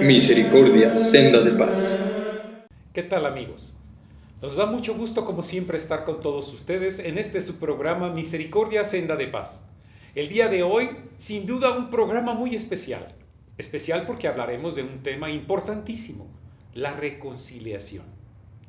Misericordia, senda de paz. ¿Qué tal, amigos? Nos da mucho gusto, como siempre, estar con todos ustedes en este su programa Misericordia, senda de paz. El día de hoy, sin duda, un programa muy especial. Especial porque hablaremos de un tema importantísimo, la reconciliación.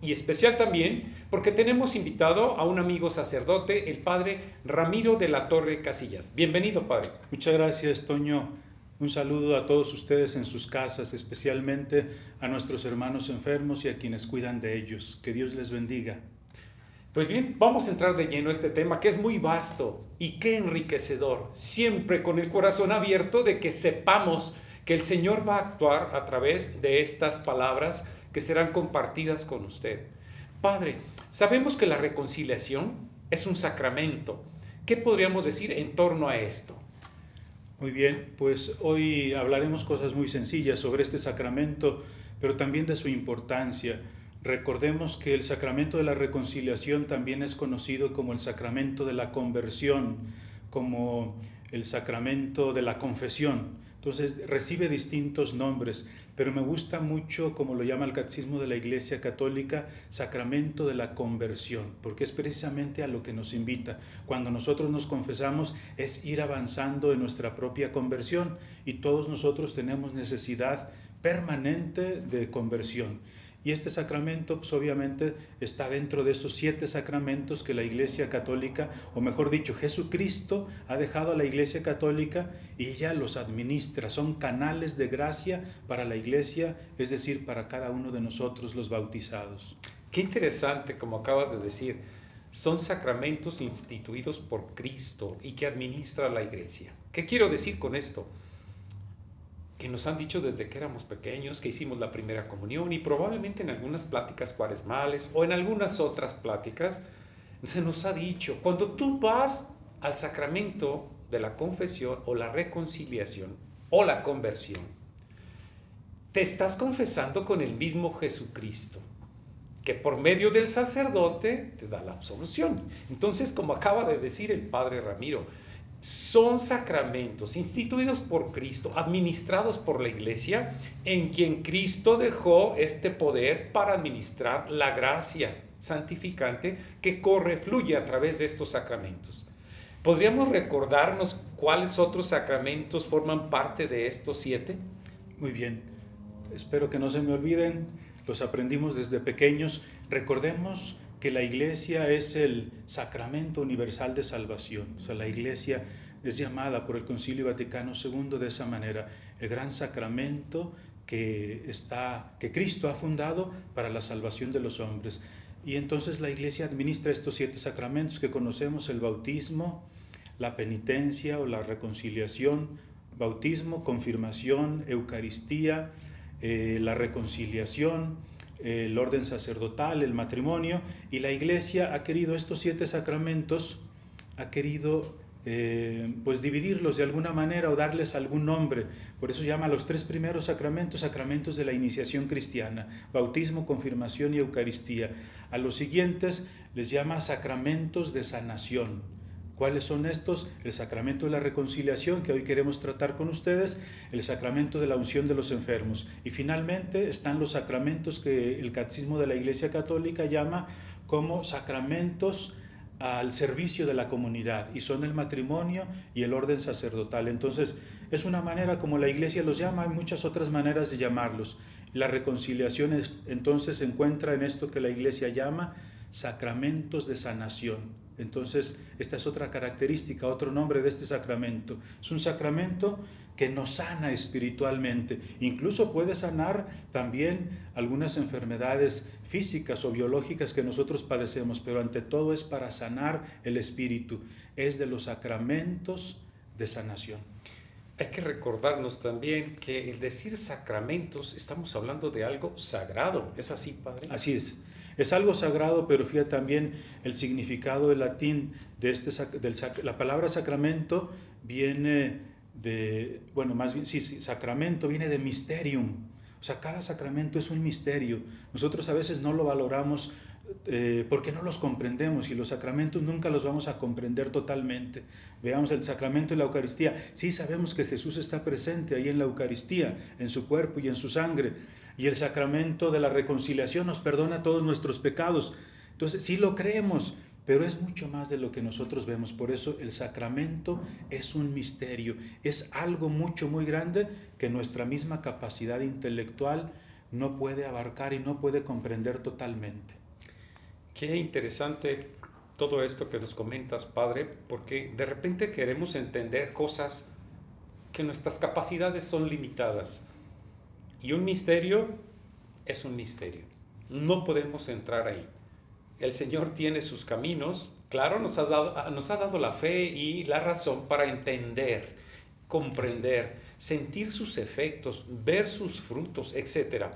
Y especial también porque tenemos invitado a un amigo sacerdote, el padre Ramiro de la Torre Casillas. Bienvenido, padre. Muchas gracias, Toño. Un saludo a todos ustedes en sus casas, especialmente a nuestros hermanos enfermos y a quienes cuidan de ellos. Que Dios les bendiga. Pues bien, vamos a entrar de lleno a este tema que es muy vasto y qué enriquecedor, siempre con el corazón abierto de que sepamos que el Señor va a actuar a través de estas palabras que serán compartidas con usted. Padre, sabemos que la reconciliación es un sacramento. ¿Qué podríamos decir en torno a esto? Muy bien, pues hoy hablaremos cosas muy sencillas sobre este sacramento, pero también de su importancia. Recordemos que el sacramento de la reconciliación también es conocido como el sacramento de la conversión, como el sacramento de la confesión. Entonces recibe distintos nombres, pero me gusta mucho, como lo llama el Catecismo de la Iglesia Católica, sacramento de la conversión, porque es precisamente a lo que nos invita. Cuando nosotros nos confesamos es ir avanzando en nuestra propia conversión y todos nosotros tenemos necesidad permanente de conversión. Y este sacramento, pues obviamente, está dentro de esos 7 sacramentos que la Iglesia Católica, o mejor dicho, Jesucristo ha dejado a la Iglesia Católica y ella los administra. Son canales de gracia para la Iglesia, es decir, para cada uno de nosotros los bautizados. Qué interesante, como acabas de decir, son sacramentos instituidos por Cristo y que administra la Iglesia. ¿Qué quiero decir con esto? Que nos han dicho desde que éramos pequeños, que hicimos la primera comunión y probablemente en algunas pláticas cuaresmales o en algunas otras pláticas se nos ha dicho, cuando tú vas al sacramento de la confesión o la reconciliación o la conversión, te estás confesando con el mismo Jesucristo, que por medio del sacerdote te da la absolución. Entonces, como acaba de decir el padre Ramiro, son sacramentos instituidos por Cristo, administrados por la Iglesia, en quien Cristo dejó este poder para administrar la gracia santificante que fluye a través de estos sacramentos. ¿Podríamos recordarnos cuáles otros sacramentos forman parte de estos 7? Muy bien, espero que no se me olviden, los aprendimos desde pequeños. Recordemos que la Iglesia es el sacramento universal de salvación. O sea, la Iglesia es llamada por el Concilio Vaticano II de esa manera, el gran sacramento que Cristo ha fundado para la salvación de los hombres. Y entonces la Iglesia administra estos 7 sacramentos que conocemos: el bautismo, la penitencia o la reconciliación, bautismo, confirmación, Eucaristía, la reconciliación, el orden sacerdotal, el matrimonio. Y la Iglesia ha querido estos 7 sacramentos, ha querido pues dividirlos de alguna manera o darles algún nombre. Por eso llama a los 3 primeros sacramentos sacramentos de la iniciación cristiana: bautismo, confirmación y Eucaristía. A los siguientes les llama sacramentos de sanación. ¿Cuáles son estos? El sacramento de la reconciliación, que hoy queremos tratar con ustedes, el sacramento de la unción de los enfermos. Y finalmente están los sacramentos que el Catecismo de la Iglesia Católica llama como sacramentos al servicio de la comunidad, y son el matrimonio y el orden sacerdotal. Entonces, es una manera como la Iglesia los llama, hay muchas otras maneras de llamarlos. La reconciliación entonces se encuentra en esto que la Iglesia llama sacramentos de sanación. Entonces, esta es otra característica, otro nombre de este sacramento. Es un sacramento que nos sana espiritualmente. Incluso puede sanar también algunas enfermedades físicas o biológicas que nosotros padecemos, pero ante todo es para sanar el espíritu. Es de los sacramentos de sanación. Hay que recordarnos también que el decir sacramentos, estamos hablando de algo sagrado. ¿Es así, padre? Así es. Es algo sagrado, pero fíjate también el significado del latín de la palabra sacramento viene de, sacramento viene de mysterium. O sea, cada sacramento es un misterio. Nosotros a veces no lo valoramos porque no los comprendemos y los sacramentos nunca los vamos a comprender totalmente. Veamos el sacramento de la Eucaristía. Sí sabemos que Jesús está presente ahí en la Eucaristía, en su cuerpo y en su sangre. Y el sacramento de la reconciliación nos perdona todos nuestros pecados. Entonces sí lo creemos, pero es mucho más de lo que nosotros vemos. Por eso el sacramento es un misterio, es algo muy grande que nuestra misma capacidad intelectual no puede abarcar y no puede comprender totalmente. Qué interesante todo esto que nos comentas, Padre, porque de repente queremos entender cosas que nuestras capacidades son limitadas. Y un misterio es un misterio. No podemos entrar ahí. El Señor tiene sus caminos. Claro, nos ha dado la fe y la razón para entender, comprender, sentir sus efectos, ver sus frutos, etc.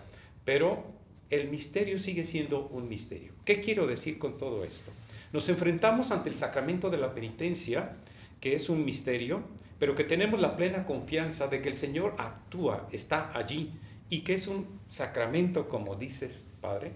Pero el misterio sigue siendo un misterio. ¿Qué quiero decir con todo esto? Nos enfrentamos ante el sacramento de la penitencia, que es un misterio, pero que tenemos la plena confianza de que el Señor actúa, está allí, y que es un sacramento, como dices, Padre,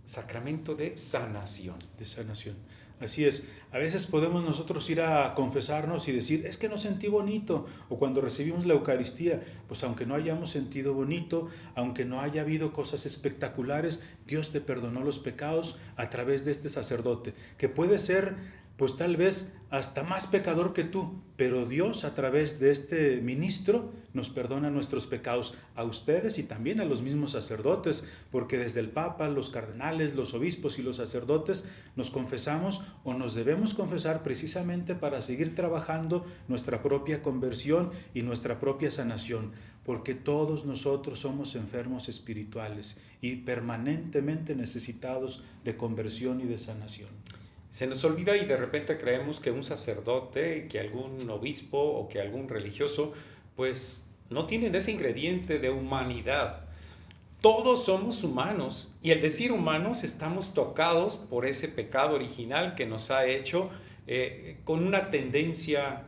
sacramento de sanación. De sanación. Así es. A veces podemos nosotros ir a confesarnos y decir, es que no sentí bonito. O cuando recibimos la Eucaristía, pues aunque no hayamos sentido bonito, aunque no haya habido cosas espectaculares, Dios te perdonó los pecados a través de este sacerdote, que puede ser, pues tal vez hasta más pecador que tú, pero Dios a través de este ministro nos perdona nuestros pecados a ustedes y también a los mismos sacerdotes, porque desde el Papa, los cardenales, los obispos y los sacerdotes nos confesamos o nos debemos confesar precisamente para seguir trabajando nuestra propia conversión y nuestra propia sanación, porque todos nosotros somos enfermos espirituales y permanentemente necesitados de conversión y de sanación. Se nos olvida y de repente creemos que un sacerdote, que algún obispo o que algún religioso, pues no tienen ese ingrediente de humanidad. Todos somos humanos y al decir humanos estamos tocados por ese pecado original que nos ha hecho con una tendencia,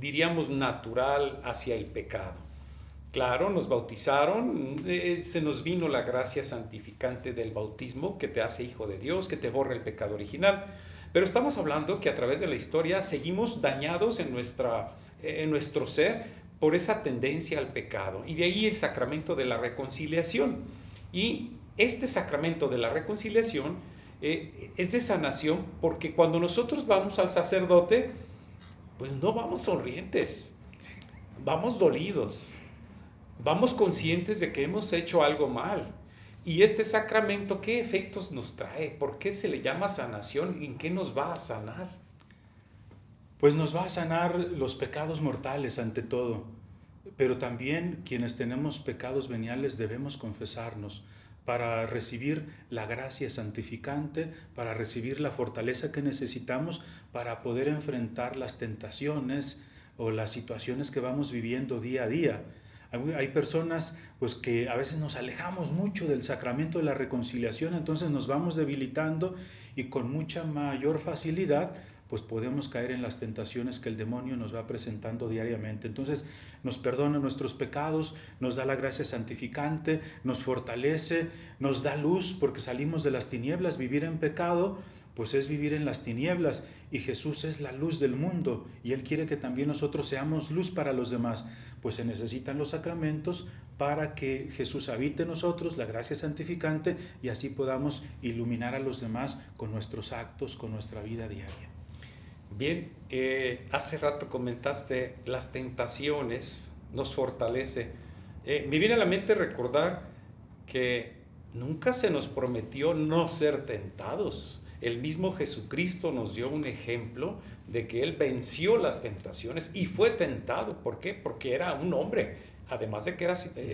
diríamos, natural hacia el pecado. Claro, nos bautizaron, se nos vino la gracia santificante del bautismo que te hace hijo de Dios, que te borra el pecado original. Pero estamos hablando que a través de la historia seguimos dañados en nuestro ser por esa tendencia al pecado. Y de ahí el sacramento de la reconciliación. Y este sacramento de la reconciliación es de sanación porque cuando nosotros vamos al sacerdote, pues no vamos sonrientes, vamos dolidos. Vamos conscientes de que hemos hecho algo mal. Y este sacramento, ¿qué efectos nos trae? ¿Por qué se le llama sanación? ¿En qué nos va a sanar? Pues nos va a sanar los pecados mortales ante todo. Pero también quienes tenemos pecados veniales debemos confesarnos para recibir la gracia santificante, para recibir la fortaleza que necesitamos para poder enfrentar las tentaciones o las situaciones que vamos viviendo día a día. Hay personas pues, que a veces nos alejamos mucho del sacramento de la reconciliación, entonces nos vamos debilitando y con mucha mayor facilidad pues podemos caer en las tentaciones que el demonio nos va presentando diariamente. Entonces nos perdona nuestros pecados, nos da la gracia santificante, nos fortalece, nos da luz porque salimos de las tinieblas. Vivir en pecado pues es vivir en las tinieblas y Jesús es la luz del mundo y Él quiere que también nosotros seamos luz para los demás. Pues se necesitan los sacramentos para que Jesús habite en nosotros, la gracia santificante, y así podamos iluminar a los demás con nuestros actos, con nuestra vida diaria. Bien, hace rato comentaste las tentaciones, nos fortalece. Me viene a la mente recordar que nunca se nos prometió no ser tentados. El mismo Jesucristo nos dio un ejemplo de que Él venció las tentaciones y fue tentado. ¿Por qué? Porque era un hombre. Además de que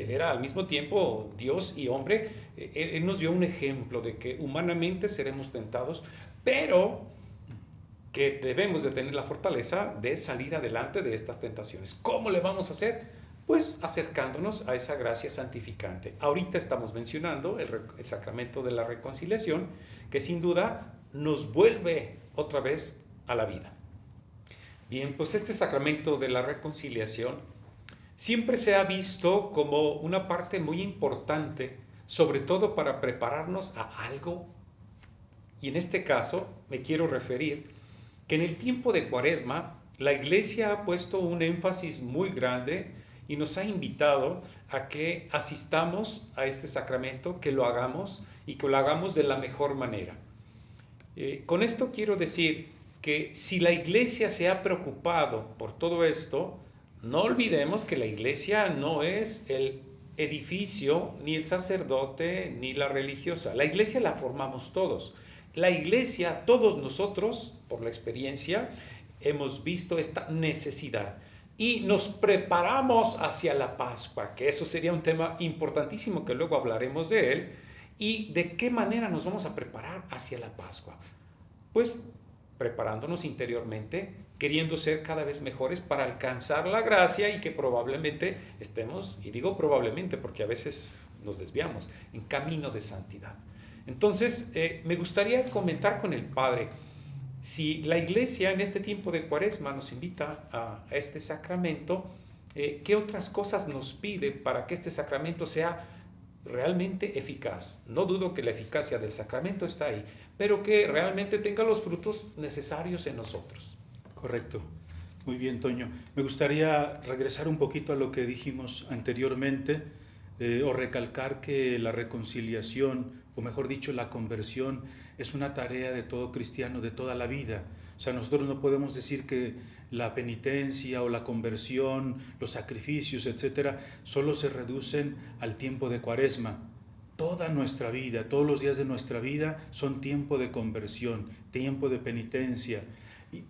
era al mismo tiempo Dios y hombre, Él nos dio un ejemplo de que humanamente seremos tentados, pero que debemos de tener la fortaleza de salir adelante de estas tentaciones. ¿Cómo le vamos a hacer? Pues acercándonos a esa gracia santificante. Ahorita estamos mencionando el sacramento de la reconciliación, que sin duda nos vuelve otra vez a la vida. Bien, pues este sacramento de la reconciliación siempre se ha visto como una parte muy importante, sobre todo para prepararnos a algo Y en este caso me quiero referir que en el tiempo de Cuaresma la Iglesia ha puesto un énfasis muy grande y nos ha invitado a que asistamos a este sacramento, que lo hagamos y que lo hagamos de la mejor manera. Con esto quiero decir que si la Iglesia se ha preocupado por todo esto, no olvidemos que la Iglesia no es el edificio, ni el sacerdote, ni la religiosa. La Iglesia la formamos todos. La Iglesia, todos nosotros, por la experiencia, hemos visto esta necesidad y nos preparamos hacia la Pascua, que eso sería un tema importantísimo que luego hablaremos de él. ¿Y de qué manera nos vamos a preparar hacia la Pascua? Pues preparándonos interiormente, queriendo ser cada vez mejores para alcanzar la gracia y que probablemente estemos, y digo probablemente porque a veces nos desviamos, en camino de santidad. Entonces, me gustaría comentar con el Padre, si la Iglesia en este tiempo de Cuaresma nos invita a este sacramento, ¿qué otras cosas nos pide para que este sacramento sea realmente eficaz? No dudo que la eficacia del sacramento está ahí, pero que realmente tenga los frutos necesarios en nosotros. Correcto. Muy bien, Toño. Me gustaría regresar un poquito a lo que dijimos anteriormente, o recalcar que la reconciliación, o mejor dicho, la conversión, es una tarea de todo cristiano de toda la vida. O sea, nosotros no podemos decir que la penitencia o la conversión, los sacrificios, etcétera, solo se reducen al tiempo de Cuaresma. Toda nuestra vida, todos los días de nuestra vida son tiempo de conversión, tiempo de penitencia.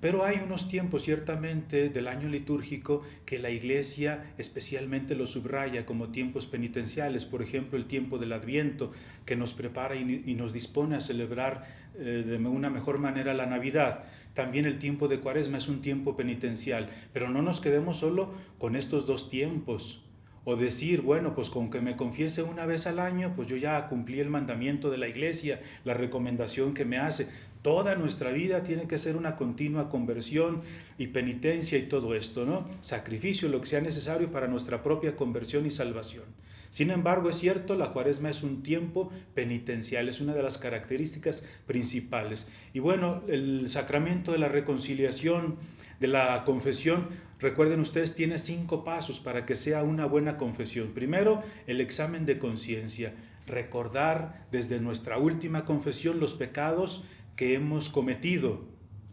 Pero hay unos tiempos ciertamente del año litúrgico que la Iglesia especialmente lo subraya como tiempos penitenciales. Por ejemplo, el tiempo del Adviento, que nos prepara y nos dispone a celebrar de una mejor manera la Navidad. También el tiempo de Cuaresma es un tiempo penitencial, pero no nos quedemos solo con estos dos tiempos. O decir, bueno, pues con que me confiese una vez al año, pues yo ya cumplí el mandamiento de la Iglesia, la recomendación que me hace. Toda nuestra vida tiene que ser una continua conversión y penitencia y todo esto, ¿no? Sacrificio, lo que sea necesario para nuestra propia conversión y salvación. Sin embargo, es cierto, la Cuaresma es un tiempo penitencial, es una de las características principales. Y bueno, el sacramento de la reconciliación, de la confesión, recuerden ustedes, tiene 5 pasos para que sea una buena confesión. Primero, el examen de conciencia, recordar desde nuestra última confesión los pecados que hemos cometido.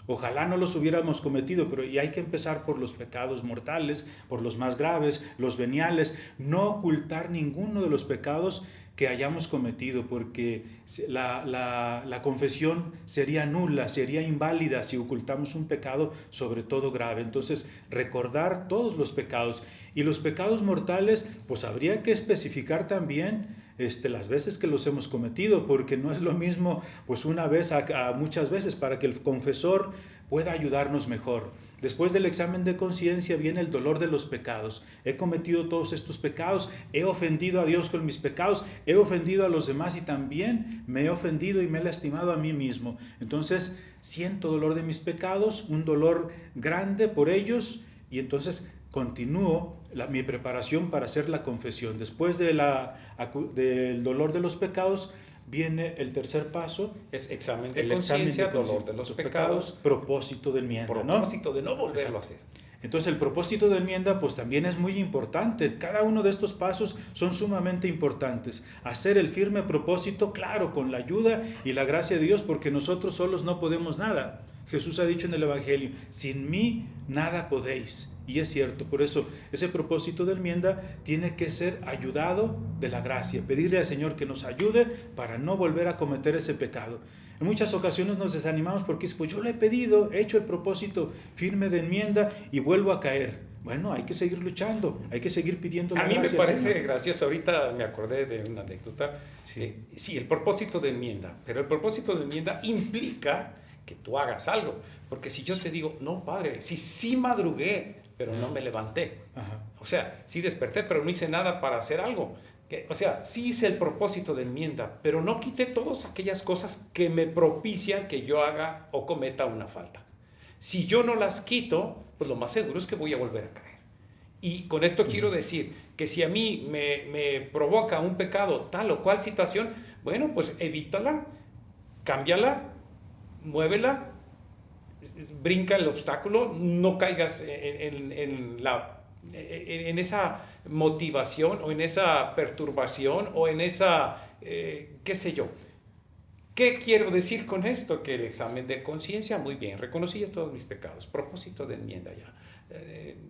Ojalá no los hubiéramos cometido, pero y hay que empezar por los pecados mortales, por los más graves, los veniales, no ocultar ninguno de los pecados que hayamos cometido, porque la confesión sería nula, sería inválida si ocultamos un pecado, sobre todo grave. Entonces, recordar todos los pecados. Y los pecados mortales, pues habría que especificar también las veces que los hemos cometido, porque no es lo mismo pues una vez a muchas veces, para que el confesor pueda ayudarnos mejor. Después del examen de conciencia viene el dolor de los pecados. He cometido todos estos pecados, he ofendido a Dios con mis pecados, he ofendido a los demás y también me he ofendido y me he lastimado a mí mismo. Entonces siento dolor de mis pecados, un dolor grande por ellos, y entonces continúo mi preparación para hacer la confesión. Después del dolor de los pecados viene el tercer paso. Es examen de conciencia, dolor de los pecados, propósito de enmienda. Propósito de no volverlo a hacer. Entonces el propósito de enmienda pues también es muy importante. Cada uno de estos pasos son sumamente importantes. Hacer el firme propósito, claro, con la ayuda y la gracia de Dios, porque nosotros solos no podemos nada. Jesús ha dicho en el Evangelio, sin mí nada podéis. Y es cierto, por eso ese propósito de enmienda tiene que ser ayudado de la gracia. Pedirle al Señor que nos ayude para no volver a cometer ese pecado. En muchas ocasiones nos desanimamos porque pues yo le he pedido, he hecho el propósito firme de enmienda y vuelvo a caer. Bueno, hay que seguir luchando, hay que seguir pidiendo la gracia. A mí me parece gracioso, ahorita me acordé de una anécdota. Sí, el propósito de enmienda, pero el propósito de enmienda implica que tú hagas algo. Porque si yo te digo, no, padre, sí madrugué, pero no me levanté. Ajá. O sea, sí desperté, pero no hice nada para hacer algo. O sea, sí hice el propósito de enmienda, pero no quité todas aquellas cosas que me propician que yo haga o cometa una falta. Si yo no las quito, pues lo más seguro es que voy a volver a caer. Y con esto quiero decir que si a mí me provoca un pecado tal o cual situación, bueno, pues evítala, cámbiala muévela, brinca el obstáculo, no caigas en esa motivación o en esa perturbación o en esa, qué sé yo. ¿Qué quiero decir con esto? Que el examen de conciencia, muy bien, reconocí ya todos mis pecados, propósito de enmienda ya.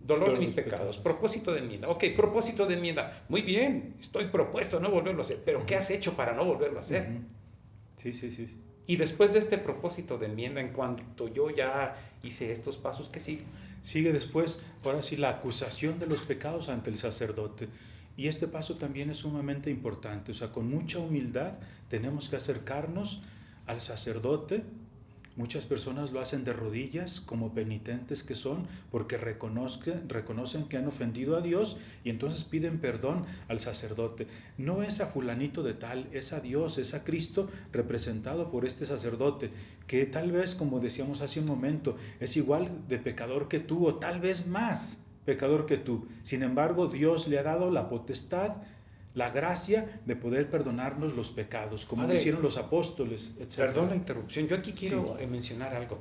Dolor de mis pecados, propósito de enmienda. Ok, propósito de enmienda. Muy bien, estoy propuesto a no volverlo a hacer, pero ¿qué has hecho para no volverlo a hacer? Sí. Y después de este propósito de enmienda, en cuanto yo ya hice estos pasos, ¿qué sigue? Sigue después, ahora sí, la acusación de los pecados ante el sacerdote. Y este paso también es sumamente importante. O sea, con mucha humildad tenemos que acercarnos al sacerdote. Muchas personas lo hacen de rodillas, como penitentes que son, porque reconocen que han ofendido a Dios y entonces piden perdón al sacerdote. No es a fulanito de tal, es a Dios, es a Cristo representado por este sacerdote, que tal vez, como decíamos hace un momento, es igual de pecador que tú o tal vez más pecador que tú. Sin embargo, Dios le ha dado la potestad, la gracia de poder perdonarnos los pecados, como lo hicieron los apóstoles, etc. Perdón la interrupción, yo aquí quiero mencionar algo.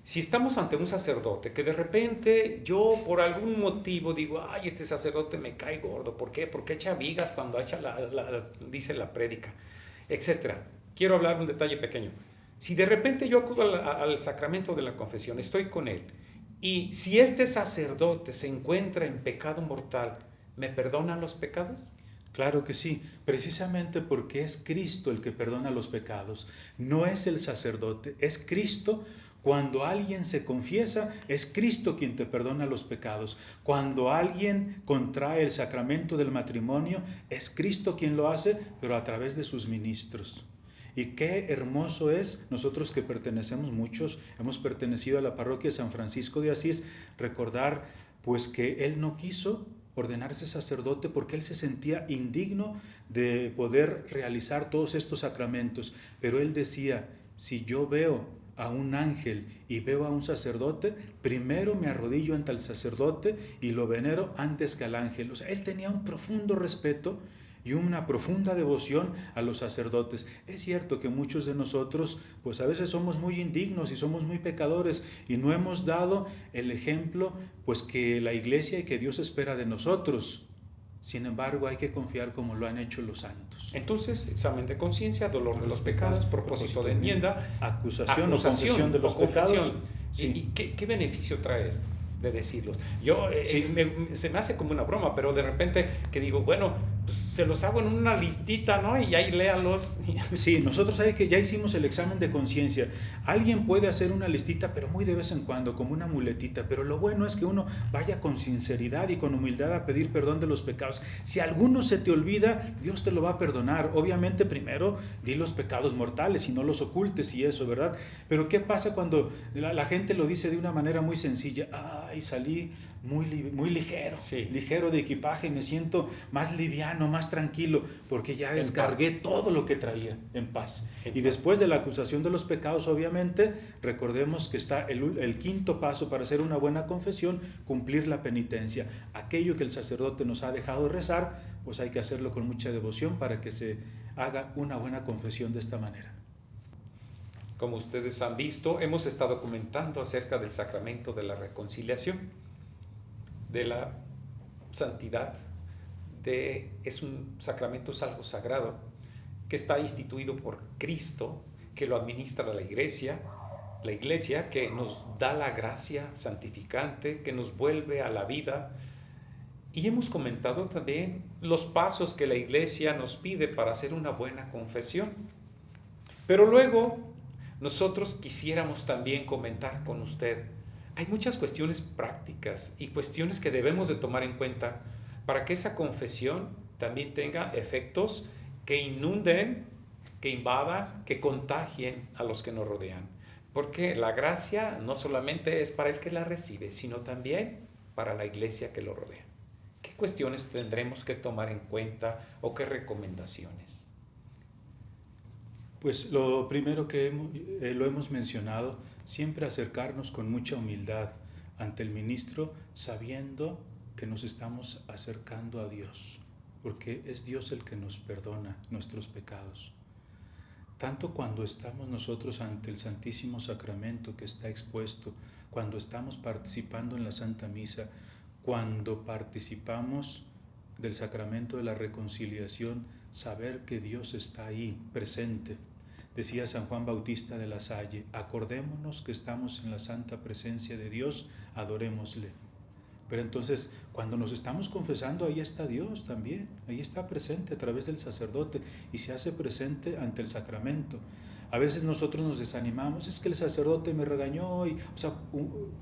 Si estamos ante un sacerdote que de repente yo por algún motivo digo, ay, este sacerdote me cae gordo, ¿por qué? Porque echa vigas cuando dice la prédica, etcétera. Quiero hablar un detalle pequeño. Si de repente yo acudo al sacramento de la confesión, estoy con él, y si este sacerdote se encuentra en pecado mortal, ¿me perdonan los pecados? Claro que sí, precisamente porque es Cristo el que perdona los pecados, no es el sacerdote, es Cristo. Cuando alguien se confiesa, es Cristo quien te perdona los pecados. Cuando alguien contrae el sacramento del matrimonio, es Cristo quien lo hace, pero a través de sus ministros. Y qué hermoso es, nosotros que pertenecemos, muchos hemos pertenecido a la parroquia de San Francisco de Asís, recordar pues que Él no quiso ordenarse sacerdote porque él se sentía indigno de poder realizar todos estos sacramentos, pero él decía, si yo veo a un ángel y veo a un sacerdote, primero me arrodillo ante el sacerdote y lo venero antes que al ángel. O sea, él tenía un profundo respeto y una profunda devoción a los sacerdotes. Es cierto que muchos de nosotros, pues a veces somos muy indignos y somos muy pecadores y no hemos dado el ejemplo, pues que la Iglesia y que Dios espera de nosotros. Sin embargo, hay que confiar como lo han hecho los santos. Entonces, examen de conciencia, dolor de los pecados, propósito de enmienda, acusación o confesión de los pecados. Sí. ¿Y qué beneficio trae esto de decirlos? Yo, se me hace como una broma, pero de repente que digo, bueno, pues se los hago en una listita, ¿no? Y ahí léalos. Sí, nosotros sabemos que ya hicimos el examen de conciencia. Alguien puede hacer una listita, pero muy de vez en cuando, como una muletita. Pero lo bueno es que uno vaya con sinceridad y con humildad a pedir perdón de los pecados. Si alguno se te olvida, Dios te lo va a perdonar. Obviamente primero di los pecados mortales y no los ocultes y eso, ¿verdad? Pero ¿qué pasa cuando la gente lo dice de una manera muy sencilla? Ay, salí muy ligero, ligero de equipaje, me siento más liviano, más tranquilo, porque ya descargué todo lo que traía en paz. Y después de la acusación de los pecados, obviamente, recordemos que está el quinto paso para hacer una buena confesión, cumplir la penitencia. Aquello que el sacerdote nos ha dejado rezar, pues hay que hacerlo con mucha devoción para que se haga una buena confesión de esta manera. Como ustedes han visto, hemos estado comentando acerca del sacramento de la reconciliación, de la santidad, es un sacramento, es algo sagrado, que está instituido por Cristo, que lo administra la iglesia que nos da la gracia santificante, que nos vuelve a la vida. Y hemos comentado también los pasos que la iglesia nos pide para hacer una buena confesión. Pero luego nosotros quisiéramos también comentar con usted, hay muchas cuestiones prácticas y cuestiones que debemos de tomar en cuenta para que esa confesión también tenga efectos que inunden, que invadan, que contagien a los que nos rodean. Porque la gracia no solamente es para el que la recibe, sino también para la iglesia que lo rodea. ¿Qué cuestiones tendremos que tomar en cuenta o qué recomendaciones? Pues lo primero que lo hemos mencionado, siempre acercarnos con mucha humildad ante el ministro, sabiendo que nos estamos acercando a Dios, porque es Dios el que nos perdona nuestros pecados. tanto cuando estamos nosotros ante el Santísimo Sacramento que está expuesto, cuando estamos participando en la Santa Misa, cuando participamos del sacramento de la reconciliación, saber que Dios está ahí, presente. Decía San Juan Bautista de la Salle, acordémonos que estamos en la santa presencia de Dios, adorémosle. Pero entonces, cuando nos estamos confesando, ahí está Dios también, ahí está presente a través del sacerdote y se hace presente ante el sacramento. A veces nosotros nos desanimamos, es que el sacerdote me regañó,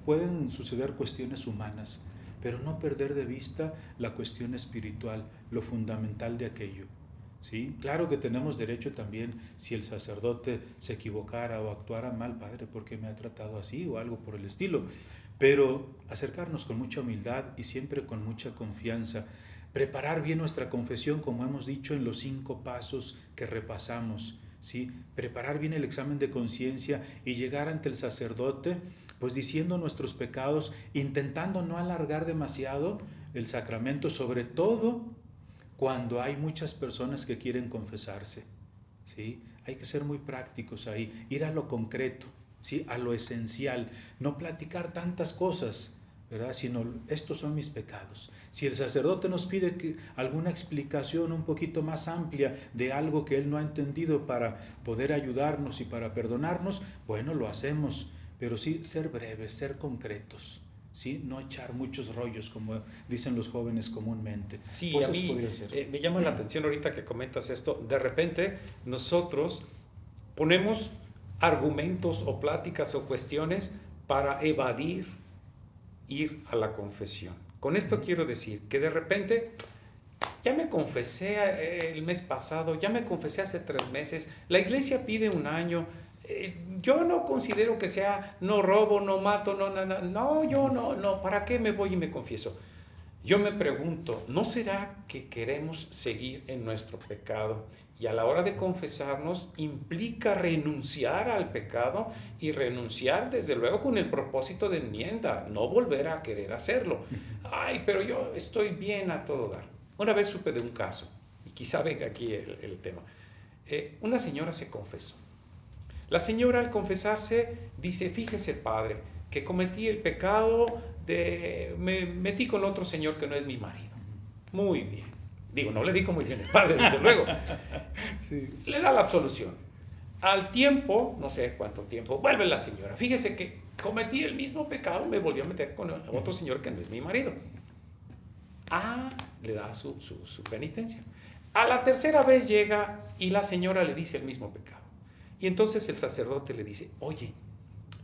pueden suceder cuestiones humanas, pero no perder de vista la cuestión espiritual, lo fundamental de aquello. ¿Sí? Claro que tenemos derecho también, si el sacerdote se equivocara o actuara mal, Padre, ¿por qué me ha tratado así? O algo por el estilo. Pero acercarnos con mucha humildad y siempre con mucha confianza. Preparar bien nuestra confesión, como hemos dicho en los 5 pasos que repasamos. ¿Sí? Preparar bien el examen de conciencia y llegar ante el sacerdote, pues diciendo nuestros pecados, intentando no alargar demasiado el sacramento, sobre todo cuando hay muchas personas que quieren confesarse, ¿sí? Hay que ser muy prácticos ahí, ir a lo concreto, ¿sí? A lo esencial, no platicar tantas cosas, ¿verdad? Sino, estos son mis pecados. Si el sacerdote nos pide alguna explicación un poquito más amplia de algo que él no ha entendido para poder ayudarnos y para perdonarnos, bueno, lo hacemos, pero sí ser breves, ser concretos. ¿Sí? No echar muchos rollos, como dicen los jóvenes comúnmente. Sí, Pues a mí me llama la atención ahorita que comentas esto. De repente nosotros ponemos argumentos o pláticas o cuestiones para evadir ir a la confesión. Con esto quiero decir que de repente ya me confesé el mes pasado, ya me confesé hace 3 meses, la iglesia pide 1 año. Yo no considero que sea no robo, no mato, no, ¿para qué me voy y me confieso? Yo me pregunto, ¿no será que queremos seguir en nuestro pecado? Y a la hora de confesarnos implica renunciar al pecado y renunciar desde luego con el propósito de enmienda, no volver a querer hacerlo. Ay, pero yo estoy bien a todo dar. Una vez supe de un caso, y quizá venga aquí el tema. Una señora se confesó. La señora al confesarse dice, fíjese padre, que cometí el pecado me metí con otro señor que no es mi marido. Muy bien. Digo, no le dijo muy bien el padre, desde luego. Sí. Le da la absolución. Al tiempo, no sé cuánto tiempo, vuelve la señora. Fíjese que cometí el mismo pecado, me volvió a meter con otro señor que no es mi marido. Le da su penitencia. A la 3ª vez llega y la señora le dice el mismo pecado. Y entonces el sacerdote le dice, oye,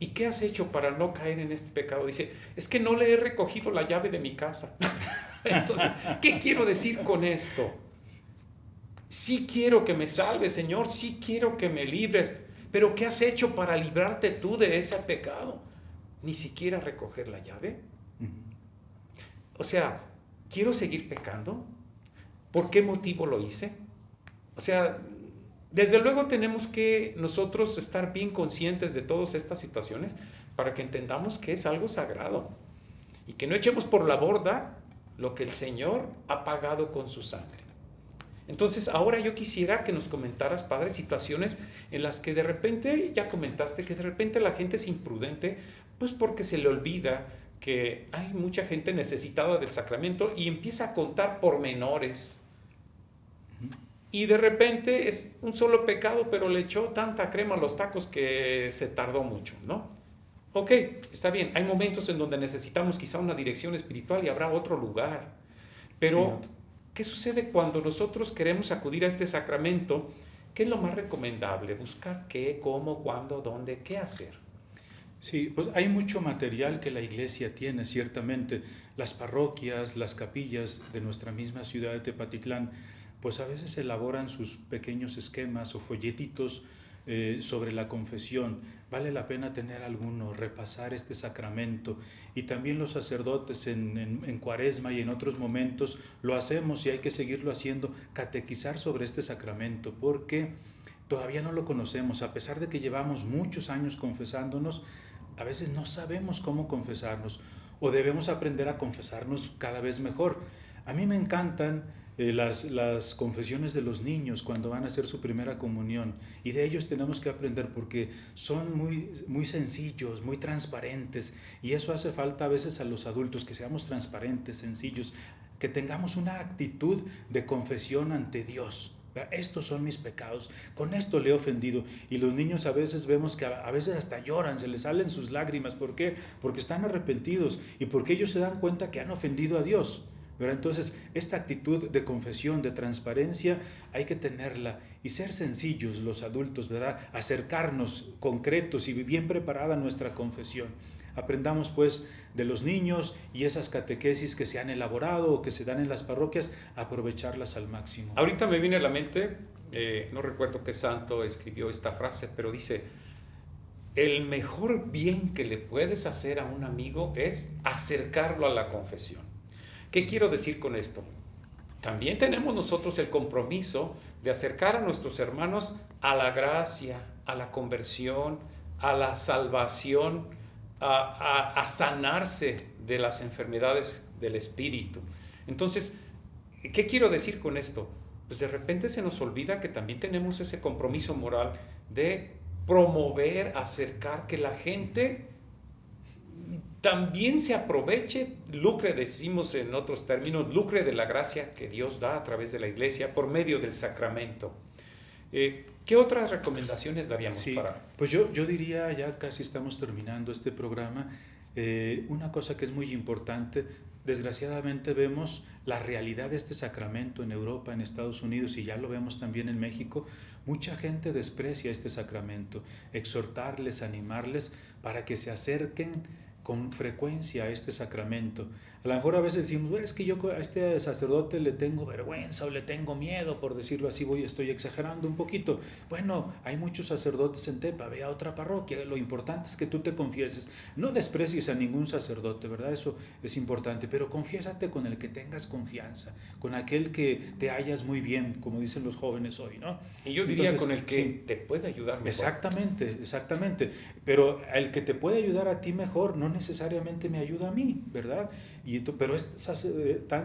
¿y qué has hecho para no caer en este pecado? Dice, es que no le he recogido la llave de mi casa. Entonces, ¿qué quiero decir con esto? Sí quiero que me salves, Señor, sí quiero que me libres, pero ¿qué has hecho para librarte tú de ese pecado? Ni siquiera recoger la llave. O sea, ¿quiero seguir pecando? ¿Por qué motivo lo hice? O sea, desde luego tenemos que nosotros estar bien conscientes de todas estas situaciones para que entendamos que es algo sagrado y que no echemos por la borda lo que el Señor ha pagado con su sangre. Entonces, ahora yo quisiera que nos comentaras, Padre, situaciones en las que de repente, ya comentaste que de repente la gente es imprudente, pues porque se le olvida que hay mucha gente necesitada del sacramento y empieza a contar pormenores. Y de repente es un solo pecado, pero le echó tanta crema a los tacos que se tardó mucho, ¿no? Ok, está bien, hay momentos en donde necesitamos quizá una dirección espiritual y habrá otro lugar. Pero, sí, ¿qué sucede cuando nosotros queremos acudir a este sacramento? ¿Qué es lo más recomendable? ¿Buscar qué, cómo, cuándo, dónde, qué hacer? Sí, pues hay mucho material que la iglesia tiene, ciertamente. Las parroquias, las capillas de nuestra misma ciudad de Tepatitlán, pues a veces elaboran sus pequeños esquemas o folletitos sobre la confesión. Vale la pena tener alguno, repasar este sacramento. Y también los sacerdotes en Cuaresma y en otros momentos lo hacemos y hay que seguirlo haciendo, catequizar sobre este sacramento, porque todavía no lo conocemos. A pesar de que llevamos muchos años confesándonos, a veces no sabemos cómo confesarnos o debemos aprender a confesarnos cada vez mejor. A mí me encantan las confesiones de los niños cuando van a hacer su primera comunión, y de ellos tenemos que aprender porque son muy, muy sencillos, muy transparentes, y eso hace falta a veces a los adultos, que seamos transparentes, sencillos, que tengamos una actitud de confesión ante Dios. Estos son mis pecados, con esto le he ofendido. Y los niños a veces vemos que a veces hasta lloran, se les salen sus lágrimas. ¿Por qué? Porque están arrepentidos y porque ellos se dan cuenta que han ofendido a Dios, ¿verdad? Entonces, esta actitud de confesión, de transparencia, hay que tenerla y ser sencillos los adultos, ¿verdad? Acercarnos concretos y bien preparada nuestra confesión. Aprendamos pues de los niños y esas catequesis que se han elaborado o que se dan en las parroquias, aprovecharlas al máximo. Ahorita me viene a la mente, no recuerdo qué santo escribió esta frase, pero dice: el mejor bien que le puedes hacer a un amigo es acercarlo a la confesión. ¿Qué quiero decir con esto? También tenemos nosotros el compromiso de acercar a nuestros hermanos a la gracia, a la conversión, a la salvación, a sanarse de las enfermedades del espíritu. Entonces, ¿qué quiero decir con esto? Pues de repente se nos olvida que también tenemos ese compromiso moral de promover, acercar, que la gente también se aproveche, lucre, decimos en otros términos, lucre de la gracia que Dios da a través de la iglesia por medio del sacramento. ¿Qué otras recomendaciones daríamos? Sí, pues yo diría, ya casi estamos terminando este programa, una cosa que es muy importante. Desgraciadamente vemos la realidad de este sacramento en Europa, en Estados Unidos, y ya lo vemos también en México. Mucha gente desprecia este sacramento. Exhortarles, animarles para que se acerquen con frecuencia a este sacramento. A lo mejor a veces decimos, es que yo a este sacerdote le tengo vergüenza o le tengo miedo, por decirlo así, estoy exagerando un poquito. Bueno, hay muchos sacerdotes en Tepa, ve a otra parroquia, lo importante es que tú te confieses. No desprecies a ningún sacerdote, ¿verdad? Eso es importante, pero confiésate con el que tengas confianza, con aquel que te hallas muy bien, como dicen los jóvenes hoy, ¿no? Y yo diría entonces, con el que sí, te puede ayudar mejor. Exactamente, pero el que te puede ayudar a ti mejor no necesariamente me ayuda a mí, ¿verdad? Pero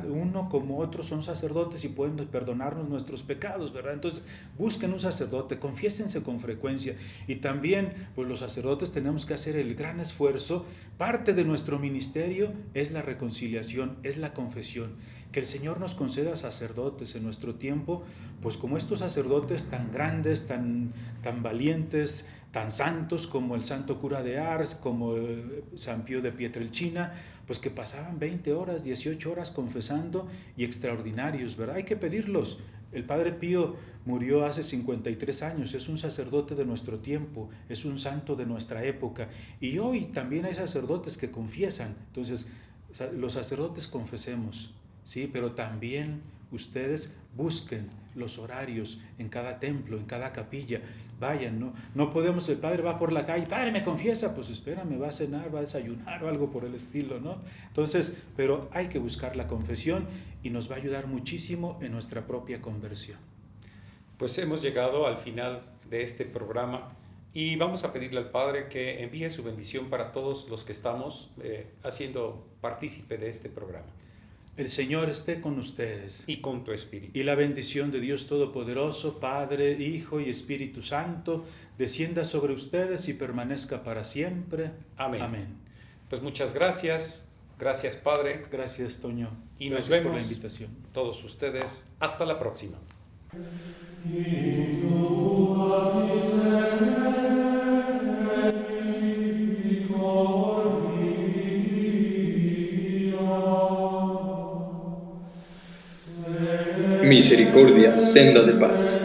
uno como otro son sacerdotes y pueden perdonarnos nuestros pecados, ¿verdad? Entonces busquen un sacerdote, confiésense con frecuencia, y también pues los sacerdotes tenemos que hacer el gran esfuerzo. Parte de nuestro ministerio es la reconciliación, es la confesión. Que el Señor nos conceda sacerdotes en nuestro tiempo, pues como estos sacerdotes tan grandes, tan valientes, tan santos como el santo cura de Ars, como San Pío de Pietrelcina, pues que pasaban 20 horas, 18 horas confesando, y extraordinarios, ¿verdad? Hay que pedirlos. El Padre Pío murió hace 53 años, es un sacerdote de nuestro tiempo, es un santo de nuestra época, y hoy también hay sacerdotes que confiesan. Entonces, los sacerdotes confesemos, ¿sí? Pero también ustedes busquen los horarios en cada templo, en cada capilla. Vayan, no podemos, el padre va por la calle, padre, me confiesa, pues espérame, va a cenar, va a desayunar o algo por el estilo, ¿no? Entonces, pero hay que buscar la confesión y nos va a ayudar muchísimo en nuestra propia conversión. Pues hemos llegado al final de este programa y vamos a pedirle al Padre que envíe su bendición para todos los que estamos haciendo partícipe de este programa. El Señor esté con ustedes. Y con tu espíritu. Y la bendición de Dios Todopoderoso, Padre, Hijo y Espíritu Santo, descienda sobre ustedes y permanezca para siempre. Amén. Amén. Pues muchas gracias. Gracias, Padre. Gracias, Toño. Y gracias nos vemos por la invitación. Todos ustedes. Hasta la próxima. Misericordia, senda de paz.